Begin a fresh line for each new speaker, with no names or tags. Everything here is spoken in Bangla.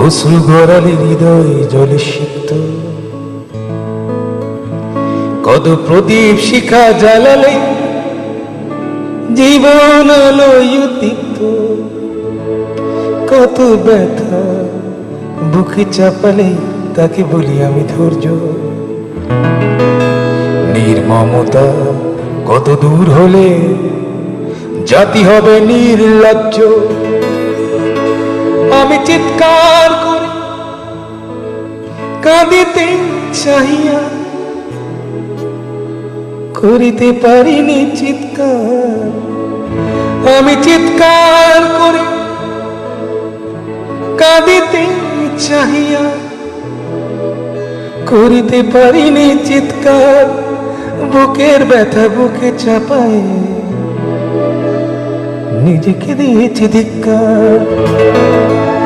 অশ্রু গড়ালে হৃদয় জলে সিক্ত, কত প্রদীপ শিখা জ্বালালে জীবন আলোয় উদ্দীপ্ত, কত ব্যথা বুকে চাপালে তাকে বলি আমি ধৈর্য। নির্মমতা কত দূর হলে জাতি হবে নির্লজ্জ। আমি চিৎকার করে কাঁদিতে চাহিয়া করিতে পারিনি চিৎকার। আমি চিৎকার করে কাঁদিতে চাহিয়া করিতে পারিনি চিৎকার। বুকের ব্যথা বুকে চাপায় নিজেকে দিয়েছি ধিক্কার।